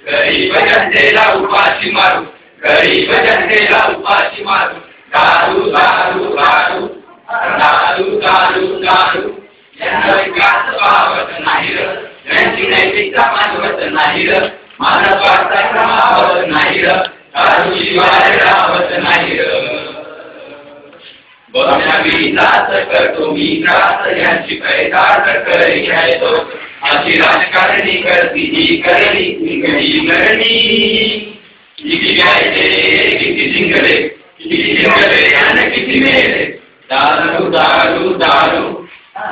गरीब जनतेला उपाशी मारू, गरीब जनतेला उपाशी मारू. दारू दारू दारू दारू दारू दारू यांना विकास पावत नाही र, यांची नैतिकता मानवत नाही र, मानवाचा क्रमावत नाही र, दारू शिवाय राहत नाही र. वीजाच करतो मी त्रास, यांची पैदाट करी घ्यायचो. अशी राजकारणी करती ही करणी ही करणी. किती घ्यायचे किती जिंकले, किती जिंकले आणि किती मेले. दारू दारू दारू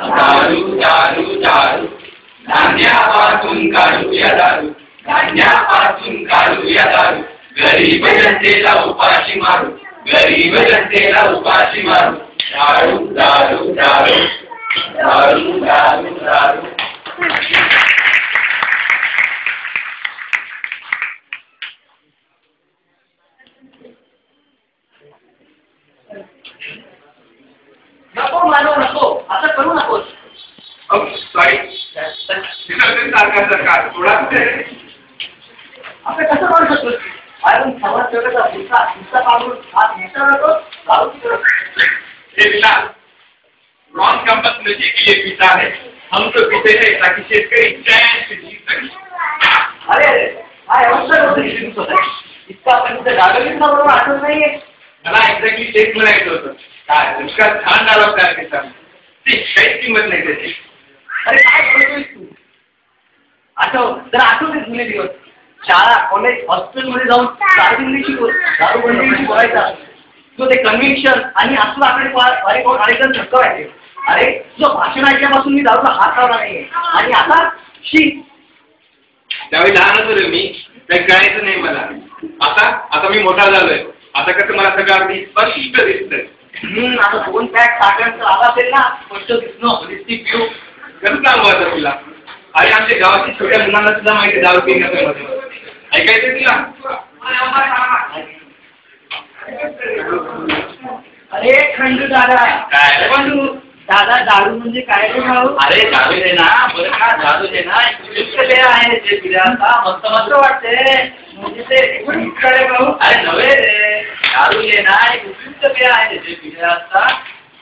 दारू दारू दारू. धान्यापासून काढूया दारू, धान्यापासून काढूया दारू. गरीब जनतेला उपाशी मारू, गरीब जनतेला उपाशी मारू. दारू दारू दारू दारू दारू दारू. नको मानव नको, असं करू नकोस. सॉरी सरकार थोडा असं कसं करू शकतोस? अजून समाजसेवेचा पुढचा पाऊल हात घेता नको. रॉन्ग कैंपस में जी के लिए पीता है, हम तो पीते हैं ताकि शेतकरी चैन से जी सके. अरे काय अवस्था होती इतका आपण डायलॉग बरोबर आठवत नाहीये. मला एक्झॅक्टली तेच म्हणायचं होतं. काय इतका छान डायलॉग तयार केला, ती काहीच किंमत नाही त्याची. अरे काय बोलतोयस तू? आठवतेच जुने दिवस. शाळा कॉलेज हॉस्पिटलमध्ये जाऊन दारू बंदीविषयी बोलायचा. तो ते कन्व्हिक्शन आणि असलं आपले कार्यक्रम धक्का व्हायचे. अरे तुझं भाषण ऐकल्यापासून मी दारूला हात लावला नाहीये आणि आता त्यावेळी लहान होतो मी, काही कळायचं नाही मला. आता मी मोठा झालोय. आता कसं मला सगळं अगदी स्पष्ट दिसतंय. आता 2 पॅक साखरेचा आवाज असेल ना, स्पष्ट दिसणं लिस्टिक पिऊ कसं सांगू तुला. अरे आमच्या गावातील छोट्या मुलांना सुद्धा माहिती दारू पिण्यामध्ये ऐकायचं तुला. अरे खंडू दादा, काय खंडू दादा, दारू म्हणजे काय रे भाऊ? अरे दारू दे ना, बरं का दारू दे ना. ते आहे ते पिढ्याचा मस्त मस्त वाटते. म्हणजे ते कडे भाऊ. अरे नव्हे रे, दारू दे ना एक उपयुक्त पेय आहे ते पिढ्याचा.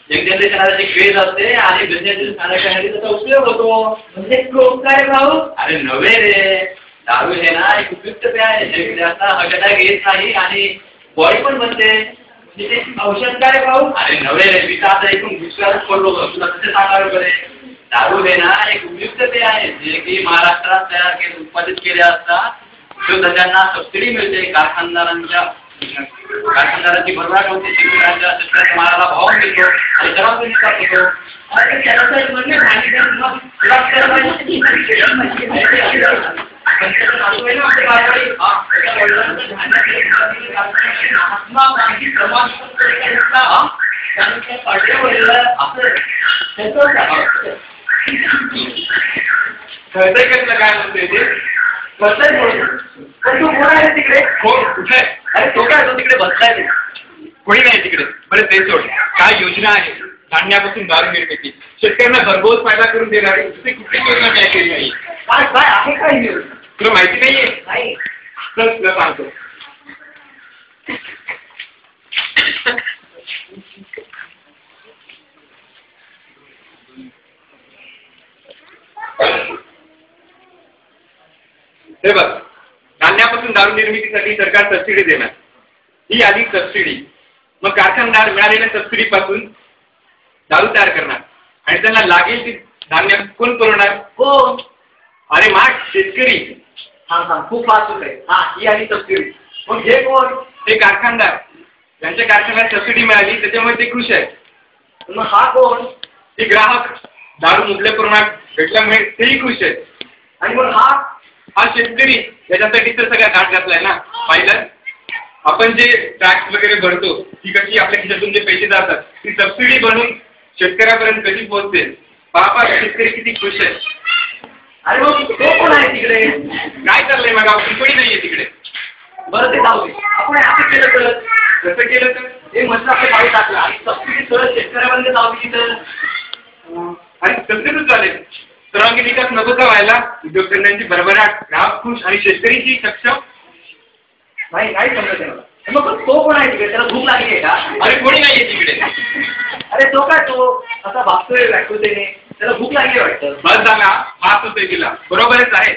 जगजनरेशनाचे क्रेज असते आणि बिझनेस करण्यासाठी त्याचा उपयोग होतो. म्हणजे काय भाऊ? अरे नव्हे रे, दारू हे ना एक उपयुक्त पेय आहे जे पिढ्याचा. अगदा घेत नाही आणि बॉडी पण बनते. म्हणजे ते औषध काय भाऊ? अरे नव्हे रे, पिता आता एकूण विश्वास पडलो तुला कसं सांगावं बरे. दारू हे ना एक उपयुक्त पेय आहे जे की महाराष्ट्रात तयार केले उत्पादित केले असतात. उद्योगधंद्यांना सबसिडी मिळते. कारखानदारांची भरभराट होते. शेतकऱ्यांच्या मालाला भाव मिळतो आणि जबाबदारी होतो. काय म्हणतोय ते पण तू कोण आहे तिकडे? कुठे? अरे तो काय तो तिकडे बसलाय. कोणी नाही तिकडे. बरं ते सोड. काय योजना आहे धान्यापासून दारू निर्मिती शेतकऱ्यांना भरघोस फायदा करून देणारी दुसरी कुठली योजना मी ऐकली नाही. काय आहे काय तुला माहिती नाहीये? नाही. चल तुला सांगतो. हे बघ, धान्यापासून दारू निर्मितीसाठी सरकार सबसिडी देणार. ही आली सबसिडी. मग कारखानदार मिळालेल्या सबसिडी पासून दारू तयार करणार आणि त्यांना लागेल ती धान्य कोण पुरवणार? कोण? अरे माग शेतकरी. खूप फास्ट होत आहे. ही आली सबसिडी. मग हे कोण? ते कारखानदार. त्यांच्या कारखान्यात सबसिडी मिळाली त्याच्यामुळे ते खुश आहे. मग हा कोण? ते ग्राहक. दारू मुबलक प्रमाणात भेटल्यामुळे तेही खुश आहे. आणि मग हा शेतकरी. याच्यासाठी तर सगळ्या घाट घातलाय ना. पाहिलं आपण जे टॅक्स वगैरे भरतो ती कशी आपल्या खिशातून जे पैसे जातात ती सबसिडी बनून शेतकऱ्यापर्यंत कशी पोहोचते. बाबा शेतकरी किती खुश आहे. अरे मग तो कोण आहे तिकडे? काय चाललंय मग? कोणी नाहीये तिकडे. बरं ते जाऊ दे. आपण असं केलं तर कसं केलं तर हे म्हटलं आपलं पाणी टाकलं आणि सबसिडी सरळ शेतकऱ्यापर्यंत लावली तर आणि तसंच झाले. सर्वांगीण विकास नको का व्हायला? उद्योगधंद्यांची भरभराट, ग्राहक खुश आणि शेतकरीची सक्षम. नाही काय समजत आहे मला. मग तो कोण आहे तिकडे? त्याला भूक लागली आहे का? अरे कोणी नाहीये तिकडे. अरे तो काय तो असा भागतोय व्याकुलतेने, त्याला भूक लागली वाटतं. बस सांगा, हाच होतोय तिला. बरोबरच आहे.